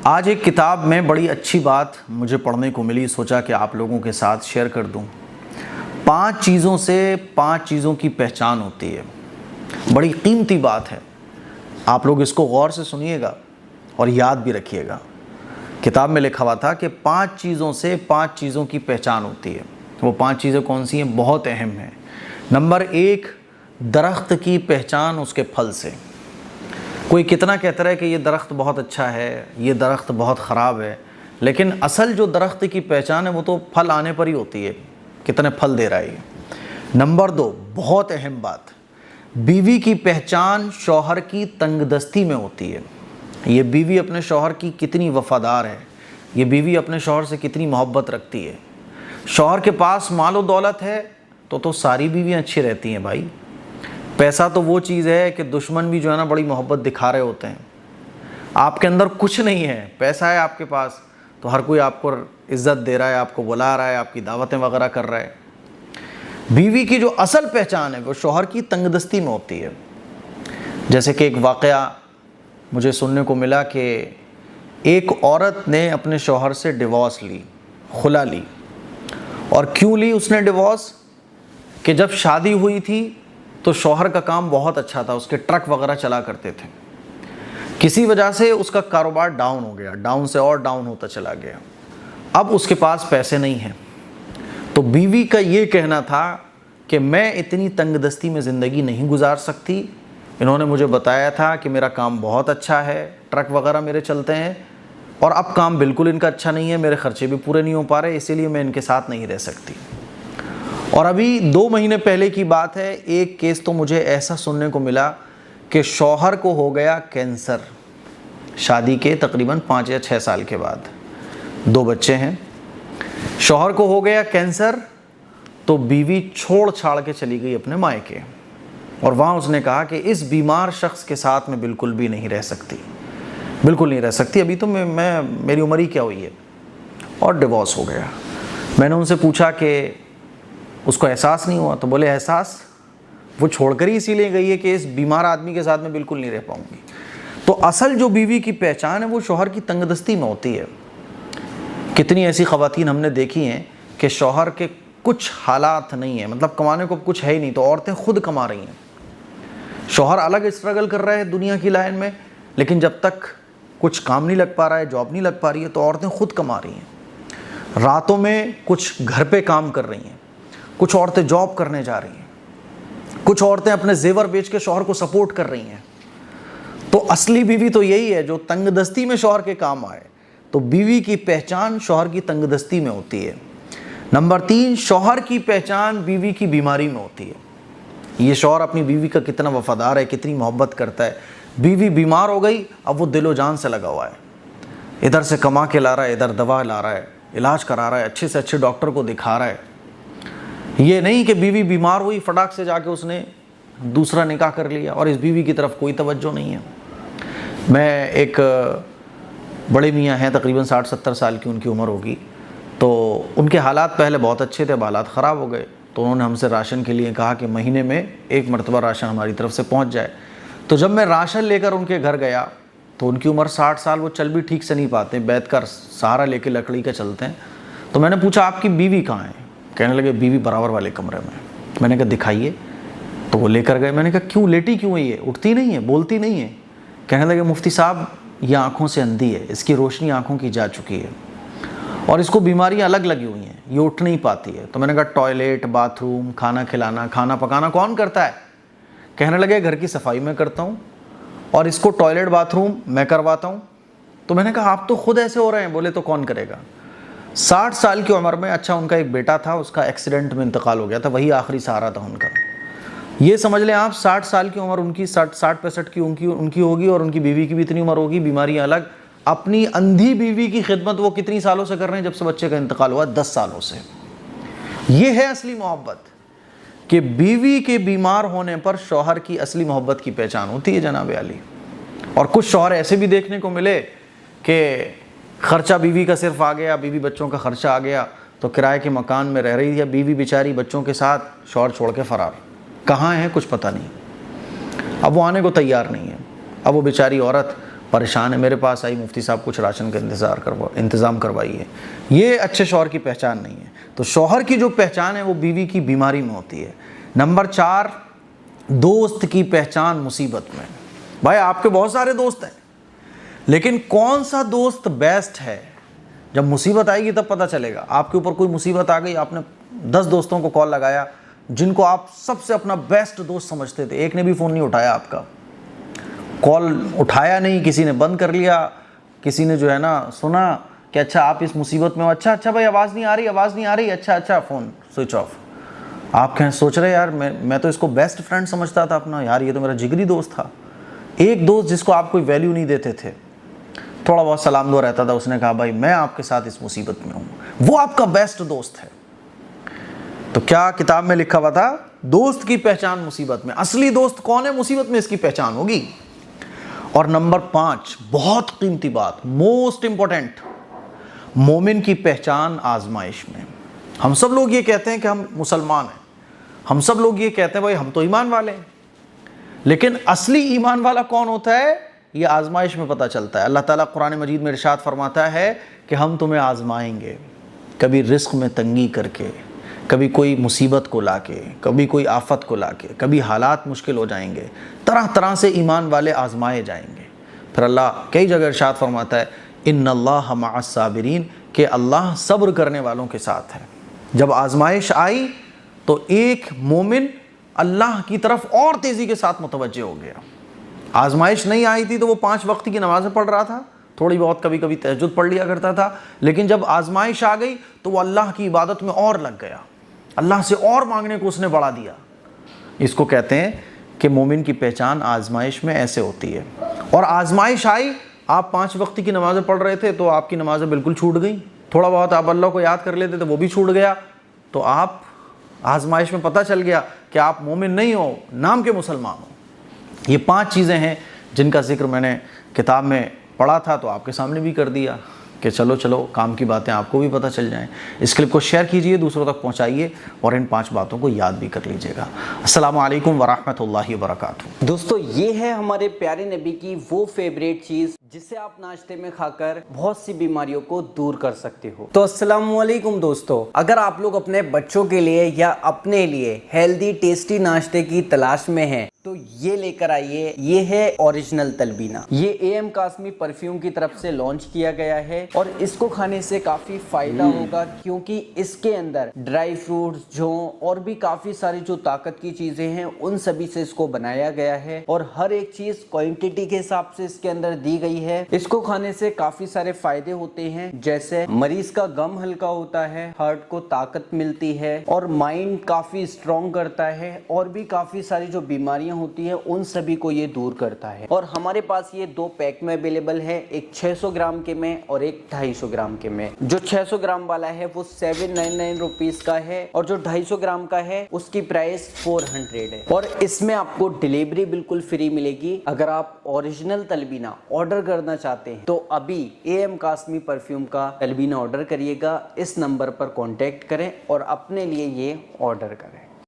آج ایک کتاب میں بڑی اچھی بات مجھے پڑھنے کو ملی، سوچا کہ آپ لوگوں کے ساتھ شیئر کر دوں۔ 5 چیزوں سے 5 چیزوں کی پہچان ہوتی ہے۔ بڑی قیمتی بات ہے، آپ لوگ اس کو غور سے سنیے گا اور یاد بھی رکھیے گا۔ کتاب میں لکھا ہوا تھا کہ 5 چیزوں سے 5 چیزوں کی پہچان ہوتی ہے۔ وہ 5 چیزیں کون سی ہیں؟ بہت اہم ہیں۔ نمبر 1، درخت کی پہچان اس کے پھل سے۔ کوئی کتنا کہتا ہے کہ یہ درخت بہت اچھا ہے، یہ درخت بہت خراب ہے، لیکن اصل جو درخت کی پہچان ہے وہ تو پھل آنے پر ہی ہوتی ہے، کتنے پھل دے رہا ہے یہ۔ نمبر 2، بہت اہم بات، بیوی کی پہچان شوہر کی تنگ دستی میں ہوتی ہے۔ یہ بیوی اپنے شوہر کی کتنی وفادار ہے، یہ بیوی اپنے شوہر سے کتنی محبت رکھتی ہے۔ شوہر کے پاس مال و دولت ہے تو ساری بیویاں اچھی رہتی ہیں بھائی۔ پیسہ تو وہ چیز ہے کہ دشمن بھی جو ہے نا بڑی محبت دکھا رہے ہوتے ہیں۔ آپ کے اندر کچھ نہیں ہے، پیسہ ہے آپ کے پاس تو ہر کوئی آپ کو عزت دے رہا ہے، آپ کو بلا رہا ہے، آپ کی دعوتیں وغیرہ کر رہا ہے۔ بیوی کی جو اصل پہچان ہے وہ شوہر کی تنگ دستی میں ہوتی ہے۔ جیسے کہ ایک واقعہ مجھے سننے کو ملا کہ ایک عورت نے اپنے شوہر سے ڈیورس لی، خلا لی۔ اور کیوں لی اس نے ڈیورس؟ کہ جب شادی ہوئی تھی تو شوہر کا کام بہت اچھا تھا، اس کے ٹرک وغیرہ چلا کرتے تھے۔ کسی وجہ سے اس کا کاروبار ڈاؤن ہو گیا، ڈاؤن سے اور ڈاؤن ہوتا چلا گیا۔ اب اس کے پاس پیسے نہیں ہیں، تو بیوی کا یہ کہنا تھا کہ میں اتنی تنگ دستی میں زندگی نہیں گزار سکتی۔ انہوں نے مجھے بتایا تھا کہ میرا کام بہت اچھا ہے، ٹرک وغیرہ میرے چلتے ہیں، اور اب کام بالکل ان کا اچھا نہیں ہے، میرے خرچے بھی پورے نہیں ہو پا رہے، اسی لیے میں ان کے ساتھ نہیں رہ سکتی۔ اور ابھی 2 مہینے پہلے کی بات ہے، ایک کیس تو مجھے ایسا سننے کو ملا کہ شوہر کو ہو گیا کینسر، شادی کے تقریباً 5 یا 6 سال کے بعد، 2 بچے ہیں۔ شوہر کو ہو گیا کینسر تو بیوی چھوڑ چھاڑ کے چلی گئی اپنے مائکے، اور وہاں اس نے کہا کہ اس بیمار شخص کے ساتھ میں بالکل بھی نہیں رہ سکتی، بالکل نہیں رہ سکتی، ابھی تو میری عمر ہی کیا ہوئی ہے، اور ڈیورس ہو گیا۔ میں نے ان سے پوچھا کہ اس کو احساس نہیں ہوا؟ تو بولے احساس وہ چھوڑ کر ہی اسی لیے گئی ہے کہ اس بیمار آدمی کے ساتھ میں بالکل نہیں رہ پاؤں گی۔ تو اصل جو بیوی کی پہچان ہے وہ شوہر کی تنگ دستی میں ہوتی ہے۔ کتنی ایسی خواتین ہم نے دیکھی ہیں کہ شوہر کے کچھ حالات نہیں ہیں، مطلب کمانے کو کچھ ہے ہی نہیں، تو عورتیں خود کما رہی ہیں۔ شوہر الگ اسٹرگل کر رہے ہیں دنیا کی لائن میں، لیکن جب تک کچھ کام نہیں لگ پا رہا ہے، جاب نہیں لگ پا رہی ہے، تو عورتیں خود کما رہی ہیں۔ راتوں میں کچھ گھر پہ کام کر رہی ہیں، کچھ عورتیں جاب کرنے جا رہی ہیں، کچھ عورتیں اپنے زیور بیچ کے شوہر کو سپورٹ کر رہی ہیں۔ تو اصلی بیوی تو یہی ہے جو تنگ دستی میں شوہر کے کام آئے۔ تو بیوی کی پہچان شوہر کی تنگ دستی میں ہوتی ہے۔ نمبر 3، شوہر کی پہچان بیوی کی بیماری میں ہوتی ہے۔ یہ شوہر اپنی بیوی کا کتنا وفادار ہے، کتنی محبت کرتا ہے۔ بیوی بیمار ہو گئی، اب وہ دل و جان سے لگا ہوا ہے، ادھر سے کما کے لا رہا ہے، ادھر دوا لا رہا ہے، علاج کرا رہا ہے، اچھے سے اچھے ڈاکٹر کو دکھا رہا ہے۔ یہ نہیں کہ بیوی بیمار ہوئی فٹاک سے جا کے اس نے دوسرا نکاح کر لیا اور اس بیوی کی طرف کوئی توجہ نہیں ہے۔ میں ایک بڑے میاں ہیں، تقریباً 60-70 سال کی ان کی عمر ہوگی، تو ان کے حالات پہلے بہت اچھے تھے، حالات خراب ہو گئے، تو انہوں نے ہم سے راشن کے لیے کہا کہ مہینے میں 1 مرتبہ راشن ہماری طرف سے پہنچ جائے۔ تو جب میں راشن لے کر ان کے گھر گیا تو ان کی عمر 60 سال، وہ چل بھی ٹھیک سے نہیں پاتے، بیٹھ کر سہارا لے کے لکڑی کا چلتے ہیں۔ تو میں نے پوچھا آپ کی بیوی کہاں ہے؟ کہنے لگے بیوی برابر والے کمرے میں۔ میں نے کہا دکھائیے، تو وہ لے کر گئے۔ میں نے کہا کیوں لیٹی کیوں ہے؟ یہ اٹھتی نہیں ہے، بولتی نہیں ہے۔ کہنے لگے مفتی صاحب یہ آنکھوں سے اندھی ہے، اس کی روشنی آنکھوں کی جا چکی ہے، اور اس کو بیماریاں الگ لگی ہوئی ہیں، یہ اٹھ نہیں پاتی ہے۔ تو میں نے کہا ٹوائلٹ، باتھ روم، کھانا کھلانا، کھانا پکانا کون کرتا ہے؟ کہنے لگے گھر کی صفائی میں کرتا ہوں، اور اس کو ٹوائلٹ باتھ روم میں کرواتا ہوں۔ تو میں نے کہا آپ تو خود ایسے ہو رہے ہیں۔ بولے تو کون کرے گا؟ 60 سال کی عمر میں، اچھا ان کا ایک بیٹا تھا، اس کا ایکسیڈنٹ میں انتقال ہو گیا تھا، وہی آخری سہارا تھا ان کا۔ یہ سمجھ لیں آپ 60 سال کی عمر ان کی، 60-65 کی ان کی ہوگی، اور ان کی بیوی کی بھی اتنی عمر ہوگی، بیماریاں الگ۔ اپنی اندھی بیوی کی خدمت وہ کتنی سالوں سے کر رہے ہیں؟ جب سے بچے کا انتقال ہوا 10 سالوں سے۔ یہ ہے اصلی محبت، کہ بیوی کے بیمار ہونے پر شوہر کی اصلی محبت کی پہچان ہوتی ہے جناب عالی۔ اور کچھ شوہر ایسے بھی دیکھنے کو ملے کہ خرچہ بیوی کا صرف آ گیا، بیوی بچوں کا خرچہ آ گیا، تو کرائے کے مکان میں رہ رہی ہے بیوی بیچاری بچوں کے ساتھ، شوہر چھوڑ کے فرار، کہاں ہے کچھ پتہ نہیں۔ اب وہ آنے کو تیار نہیں ہے، اب وہ بیچاری عورت پریشان ہے، میرے پاس آئی مفتی صاحب کچھ راشن کا انتظام کروائیے، یہ اچھے شوہر کی پہچان نہیں ہے۔ تو شوہر کی جو پہچان ہے وہ بیوی کی بیماری میں ہوتی ہے۔ نمبر 4، دوست کی پہچان مصیبت میں۔ بھائی آپ کے بہت سارے دوست ہیں، لیکن کون سا دوست بیسٹ ہے؟ جب مصیبت آئے گی تب پتہ چلے گا۔ آپ کے اوپر کوئی مصیبت آ گئی، آپ نے 10 دوستوں کو کال لگایا جن کو آپ سب سے اپنا بیسٹ دوست سمجھتے تھے، ایک نے بھی فون نہیں اٹھایا، آپ کا کال اٹھایا نہیں، کسی نے بند کر لیا، کسی نے جو ہے نا سنا کہ اچھا آپ اس مصیبت میں ہو، اچھا بھائی آواز نہیں آ رہی، اچھا فون سوئچ آف۔ آپ کہیں سوچ رہے یار میں تو اس کو بیسٹ فرینڈ سمجھتا تھا اپنا، یار یہ تو میرا جگری دوست تھا۔ ایک دوست جس کو آپ کوئی ویلیو نہیں دیتے تھے، تھوڑا بہت سلام دعا رہتا تھا، اس نے کہا بھائی میں آپ کے ساتھ اس مصیبت میں ہوں، وہ آپ کا بیسٹ دوست ہے۔ تو کیا کتاب میں لکھا ہوا تھا؟ دوست کی پہچان مصیبت میں۔ اصلی دوست کون ہے مصیبت میں، اس کی پہچان ہوگی۔ اور نمبر 5، بہت قیمتی بات، موسٹ امپورٹنٹ، مومن کی پہچان آزمائش میں۔ ہم سب لوگ یہ کہتے ہیں کہ ہم مسلمان ہیں، ہم سب لوگ یہ کہتے ہیں بھائی ہم تو ایمان والے ہیں، لیکن اصلی ایمان والا کون ہوتا ہے یہ آزمائش میں پتہ چلتا ہے۔ اللہ تعالیٰ قرآن مجید میں ارشاد فرماتا ہے کہ ہم تمہیں آزمائیں گے، کبھی رزق میں تنگی کر کے، کبھی کوئی مصیبت کو لا کے، کبھی کوئی آفت کو لا کے، کبھی حالات مشکل ہو جائیں گے، طرح طرح سے ایمان والے آزمائے جائیں گے۔ پھر اللہ کئی جگہ ارشاد فرماتا ہے ان اللہ مع الصابرین، کہ اللہ صبر کرنے والوں کے ساتھ ہے۔ جب آزمائش آئی تو ایک مومن اللہ کی طرف اور تیزی کے ساتھ متوجہ ہو گیا۔ آزمائش نہیں آئی تھی تو وہ 5 وقت کی نمازیں پڑھ رہا تھا، تھوڑی بہت کبھی کبھی تہجد پڑھ لیا کرتا تھا، لیکن جب آزمائش آ گئی تو وہ اللہ کی عبادت میں اور لگ گیا، اللہ سے اور مانگنے کو اس نے بڑھا دیا۔ اس کو کہتے ہیں کہ مومن کی پہچان آزمائش میں ایسے ہوتی ہے۔ اور آزمائش آئی، آپ 5 وقت کی نمازیں پڑھ رہے تھے تو آپ کی نمازیں بالکل چھوٹ گئیں، تھوڑا بہت آپ اللہ کو یاد کر لیتے تھے وہ بھی چھوٹ گیا، تو آپ آزمائش میں پتہ چل گیا کہ آپ مومن نہیں ہو، نام کے مسلمان ہو۔ یہ 5 چیزیں ہیں جن کا ذکر میں نے کتاب میں پڑھا تھا تو آپ کے سامنے بھی کر دیا کہ چلو کام کی باتیں آپ کو بھی پتہ چل جائیں۔ اس کلپ کو شیئر کیجئے، دوسروں تک پہنچائیے، اور ان 5 باتوں کو یاد بھی کر لیجئے گا۔ السلام علیکم ورحمۃ اللہ وبرکاتہ۔ دوستو یہ ہے ہمارے پیارے نبی کی وہ فیوریٹ چیز جسے آپ ناشتے میں کھا کر بہت سی بیماریوں کو دور کر سکتے ہو۔ تو السلام علیکم دوستو، اگر آپ لوگ اپنے بچوں کے لیے یا اپنے لیے ہیلدی ٹیسٹی ناشتے کی تلاش میں ہیں تو یہ لے کر آئیے، یہ ہے اوریجنل تلبینہ۔ یہ اے ایم قاسمی پرفیوم کی طرف سے لانچ کیا گیا ہے، اور اس کو کھانے سے کافی فائدہ ہوگا کیونکہ اس کے اندر ڈرائی فروٹس جو اور بھی کافی ساری جو طاقت کی چیزیں ہیں ان سبھی سے اس کو بنایا گیا ہے، اور ہر ایک چیز کوانٹٹی کے حساب سے اس کے اندر دی گئی ہے۔ اس کو کھانے سے کافی سارے فائدے ہوتے ہیں، جیسے مریض کا غم ہلکا ہوتا ہے، ہارٹ کو طاقت ملتی ہے، اور مائنڈ کافی اسٹرانگ کرتا ہے، اور بھی کافی ساری جو بیماریاں ہوتی ہے ان سبھی کو یہ دور کرتا ہے۔ اور ہمارے پاس یہ 2 پیک میں اویلیبل ہے، ایک 600 گرام کے میں اور ایک 250 گرام کے میں۔ جو 600 گرام والا ہے وہ 799 روپیز کا ہے، اور جو 250 گرام کا ہے اس کی پرائس 400 ہے، اور اس میں آپ کو ڈیلیوری بالکل فری ملے گی۔ اگر آپ اوریجنل تلبینہ آرڈر کرنا چاہتے ہیں تو ابھی اے ایم قاسمی پرفیوم کا تلبینہ آرڈر کریے گا، اس نمبر پر کانٹیکٹ کریں اور اپنے لیے یہ آرڈر کریں۔